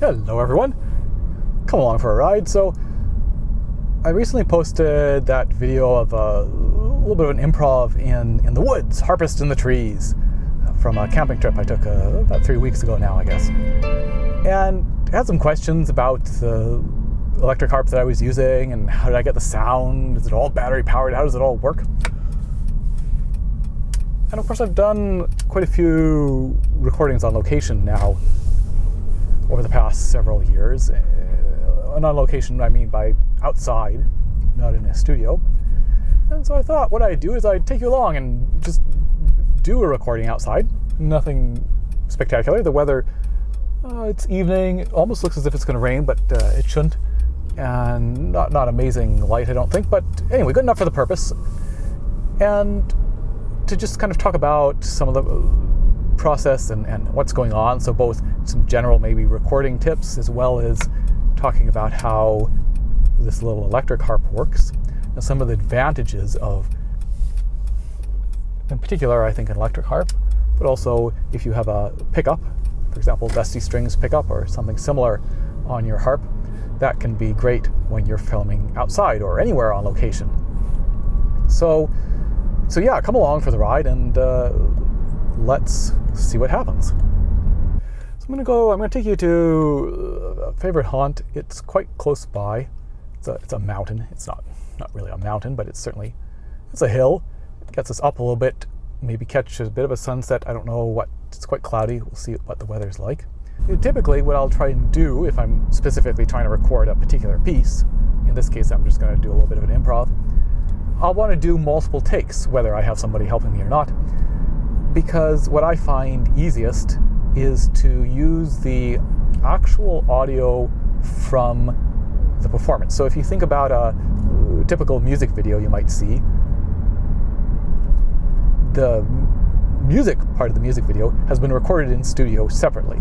Hello everyone, come along for a ride. So I recently posted that video of a little bit of an improv in the woods, harpist in the trees, from a camping trip I took about 3 weeks ago now, I guess. And I had some questions about the electric harp that I was using and how did I get the sound, is it all battery powered, how does it all work? And of course I've done quite a few recordings on location now over the past several years. And on location, I mean by outside, not in a studio. And so I thought what I'd do is I'd take you along and just do a recording outside. Nothing spectacular. The weather, it's evening, almost looks as if it's going to rain, but it shouldn't. And not amazing light, I don't think. But anyway, good enough for the purpose. And to just kind of talk about some of the process and what's going on. So both some general maybe recording tips as well as talking about how this little electric harp works and some of the advantages of, in particular, I think an electric harp, but also if you have a pickup, for example, Dusty Strings pickup or something similar on your harp, that can be great when you're filming outside or anywhere on location. So yeah, come along for the ride and let's see what happens. So I'm going to take you to a favorite haunt. It's quite close by. It's a mountain. It's not really a mountain, but it's a hill. It gets us up a little bit, maybe catch a bit of a sunset. I don't know it's quite cloudy. We'll see what the weather's like. Typically what I'll try and do if I'm specifically trying to record a particular piece, in this case I'm just going to do a little bit of an improv, I'll want to do multiple takes, whether I have somebody helping me or not, because what I find easiest is to use the actual audio from the performance. So if you think about a typical music video you might see, the music part of the music video has been recorded in studio separately.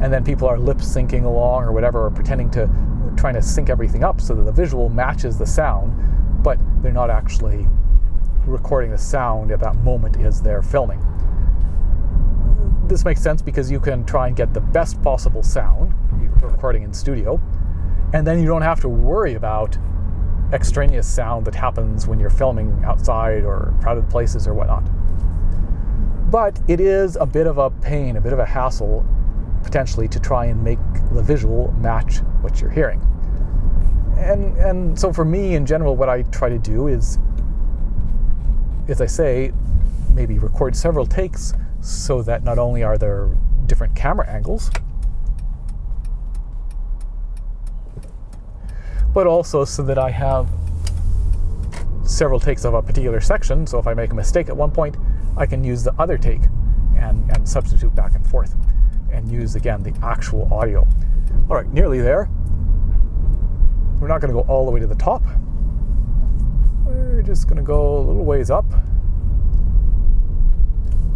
And then people are lip syncing along or whatever, or trying to sync everything up so that the visual matches the sound, but they're not actually recording the sound at that moment as they're filming. This makes sense because you can try and get the best possible sound you're recording in studio, and then you don't have to worry about extraneous sound that happens when you're filming outside or crowded places or whatnot. But it is a bit of a pain, a bit of a hassle, potentially, to try and make the visual match what you're hearing. And so for me, in general, what I try to do is, as I say, maybe record several takes so that not only are there different camera angles, but also so that I have several takes of a particular section. So if I make a mistake at one point, I can use the other take and substitute back and forth and use, again, the actual audio. All right, nearly there. We're not going to go all the way to the top. We're just going to go a little ways up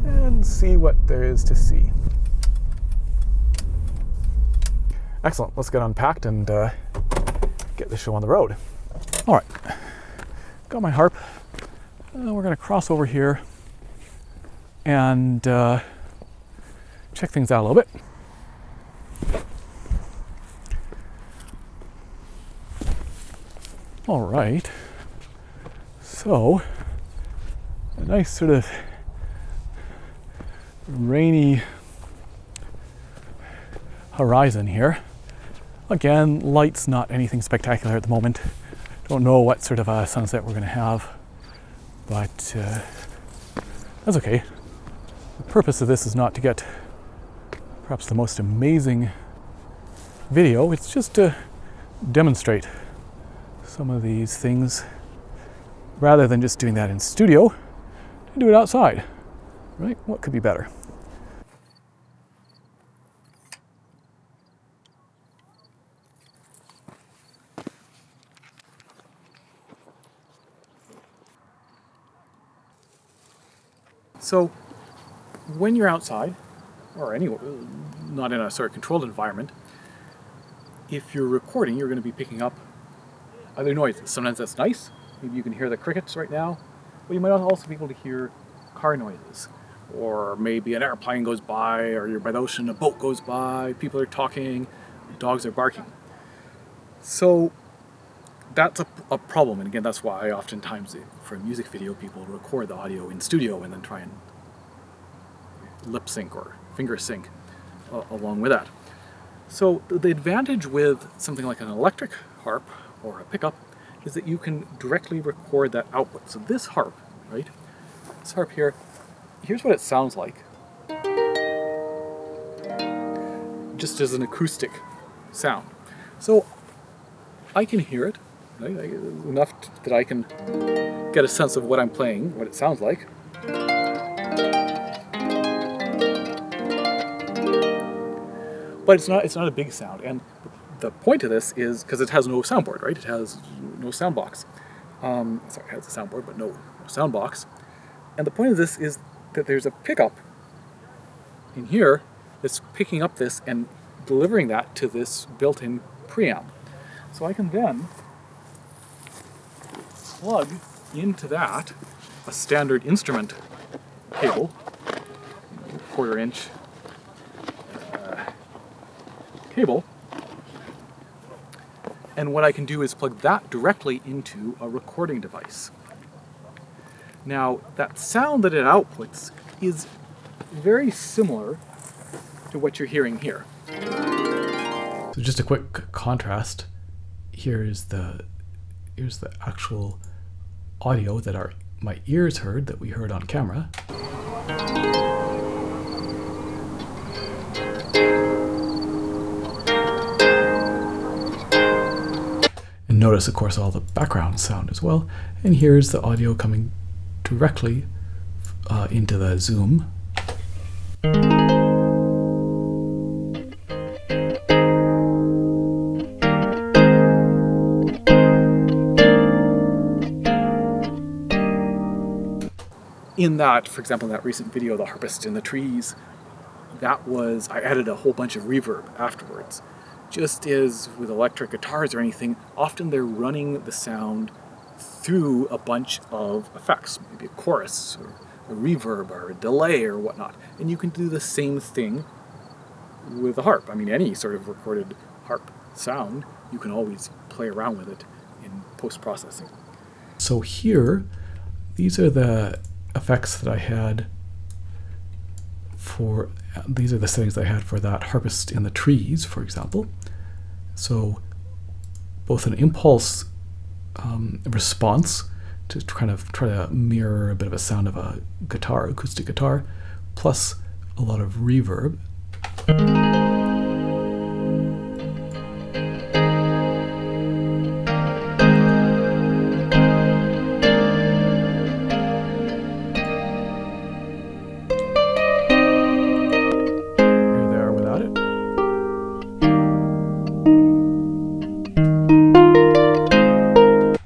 and see what there is to see. Excellent. Let's get unpacked and get the show on the road. All right. Got my harp. We're going to cross over here and check things out a little bit. All right. So, a nice sort of rainy horizon here. Again, light's not anything spectacular at the moment. Don't know what sort of a sunset we're going to have, but that's okay. The purpose of this is not to get perhaps the most amazing video. It's just to demonstrate some of these things rather than just doing that in studio, to do it outside, right? What could be better? So when you're outside, or anywhere, not in a sort of controlled environment, if you're recording, you're going to be picking up other noises. Sometimes that's nice. Maybe you can hear the crickets right now, but you might also be able to hear car noises, or maybe an airplane goes by, or you're by the ocean, a boat goes by, people are talking, dogs are barking. So that's a problem, and again, that's why oftentimes for a music video people record the audio in studio and then try and lip sync or finger sync along with that. So the advantage with something like an electric harp or a pickup is that you can directly record that output. So this harp, right? This harp here, here's what it sounds like. Just as an acoustic sound. So I can hear it, right? Enough that I can get a sense of what I'm playing, what it sounds like. But it's not a big sound, and the point of this is because it has no soundboard, right? It has no sound box. Sorry, it has a soundboard, but no sound box. And the point of this is that there's a pickup in here that's picking up this and delivering that to this built-in preamp. So I can then plug into that a standard instrument cable, 1/4 inch cable, and what I can do is plug that directly into a recording device. Now, that sound that it outputs is very similar to what you're hearing here. So just a quick contrast. Here's the actual audio that my ears heard, that we heard on camera. And notice, of course, all the background sound as well. And here's the audio coming directly into the Zoom. In that, for example, in that recent video, The Harpist in the Trees, I added a whole bunch of reverb afterwards. Just as with electric guitars or anything, often they're running the sound through a bunch of effects, maybe a chorus or a reverb or a delay or whatnot. And you can do the same thing with a harp. I mean, any sort of recorded harp sound, you can always play around with it in post-processing. So here, these are the effects that I had these are the settings that I had for that Harpist in the Trees, for example. So both an impulse response to kind of try to mirror a bit of a sound of a guitar, acoustic guitar, plus a lot of reverb.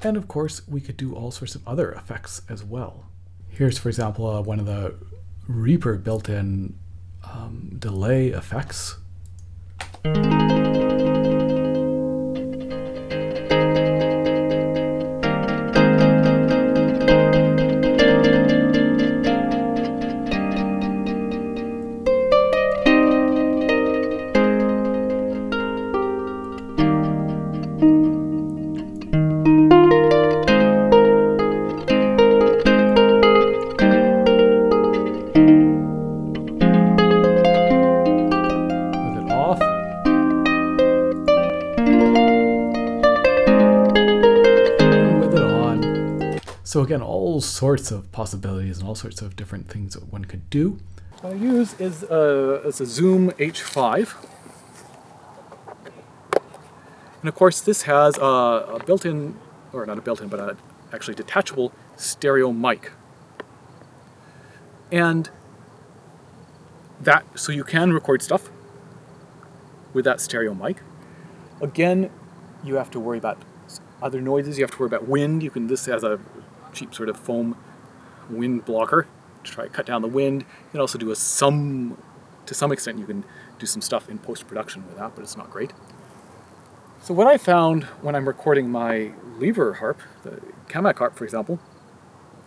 And of course, we could do all sorts of other effects as well. Here's, for example, one of the Reaper built-in delay effects. So again, all sorts of possibilities and all sorts of different things that one could do. What I use is a Zoom H5. And of course this has a built-in, or not a built-in, but a actually detachable stereo mic. And so you can record stuff with that stereo mic. Again, you have to worry about other noises, you have to worry about wind. This has a cheap sort of foam wind blocker to try to cut down the wind. You can also do to some extent you can do some stuff in post-production with that, but it's not great. So what I found when I'm recording my lever harp, the Kamak harp for example,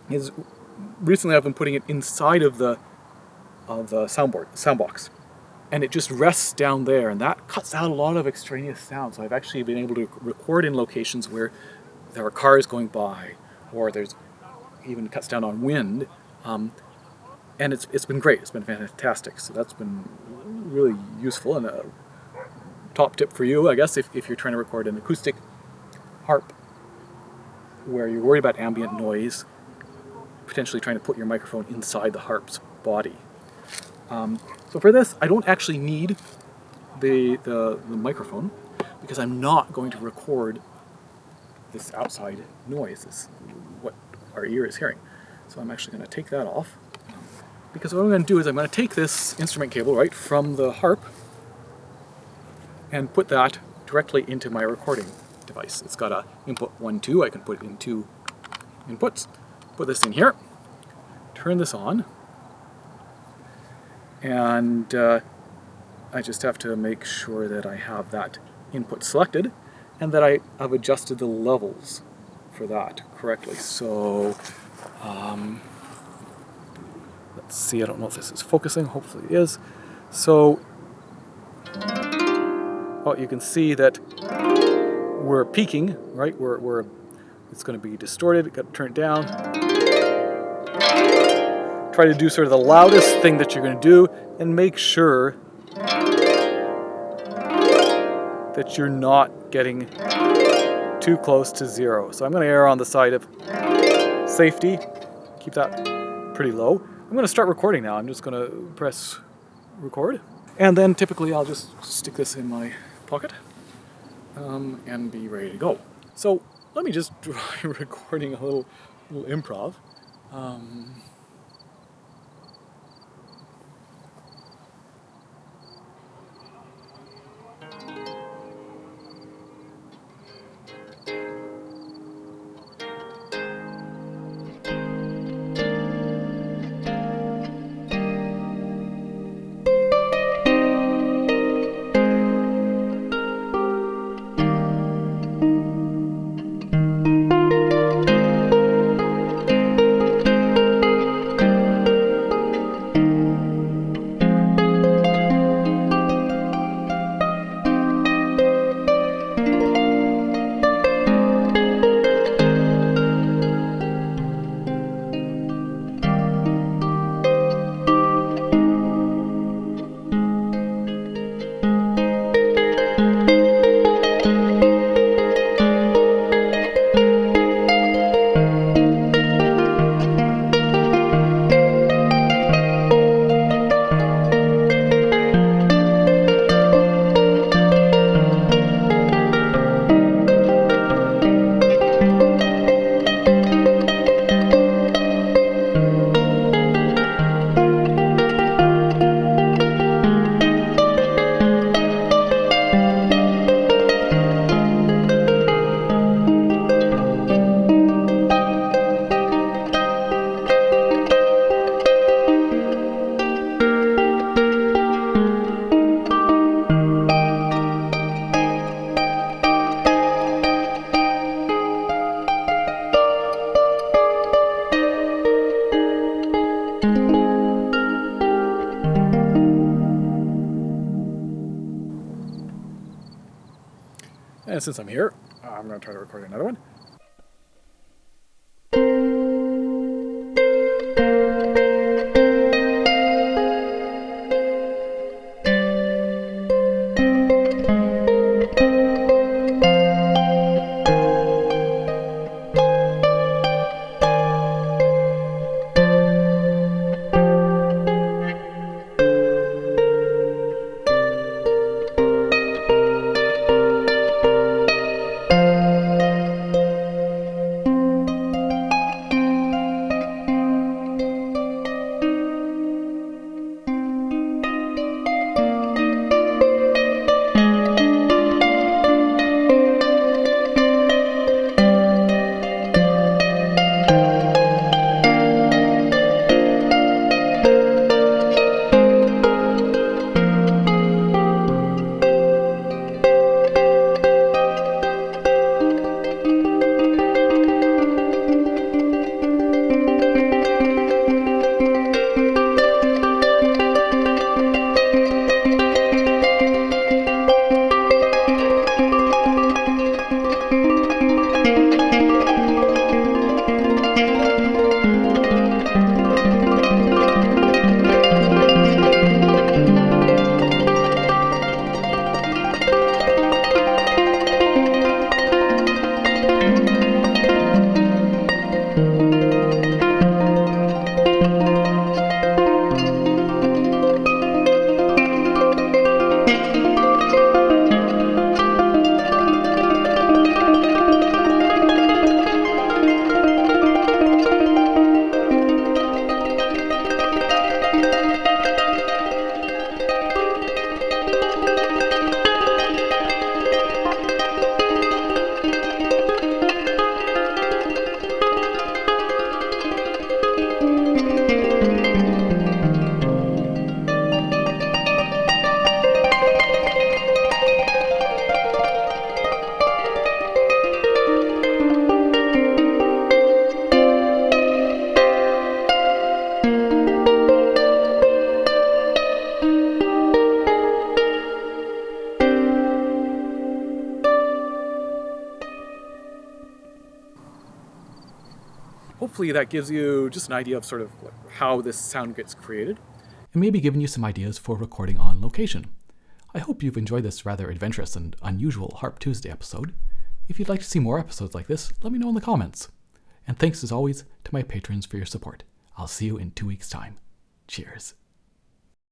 is recently I've been putting it inside of the sound box. and it just rests down there, and that cuts out a lot of extraneous sound. So I've actually been able to record in locations where there are cars going by, or there's even cuts down on wind, and it's been great. It's been fantastic. So that's been really useful, and a top tip for you, I guess, if you're trying to record an acoustic harp where you're worried about ambient noise, potentially trying to put your microphone inside the harp's body. So for this, I don't actually need the microphone, because I'm not going to record this outside noise, this what our ear is hearing. So I'm actually going to take that off, because what I'm going to do is I'm going to take this instrument cable right from the harp and put that directly into my recording device. It's got a input 1, 2. I can put it in 2 inputs. Put this in here, turn this on, and I just have to make sure that I have that input selected and that I have adjusted the levels for that correctly. So let's see, I don't know if this is focusing, hopefully it is. So you can see that we're peaking, right? It's going to be distorted, got to turn it down. Try to do sort of the loudest thing that you're going to do, and make sure that you're not getting too close to 0. So I'm going to err on the side of safety, keep that pretty low. I'm going to start recording now. I'm just going to press record, and then typically I'll just stick this in my pocket and be ready to go. So let me just try recording a little improv. And since I'm here, I'm going to try to record another one. hopefully that gives you just an idea of sort of how this sound gets created, and maybe given you some ideas for recording on location. I hope you've enjoyed this rather adventurous and unusual Harp Tuesday episode. If you'd like to see more episodes like this, let me know in the comments. And thanks as always to my patrons for your support. I'll see you in 2 weeks' time. Cheers.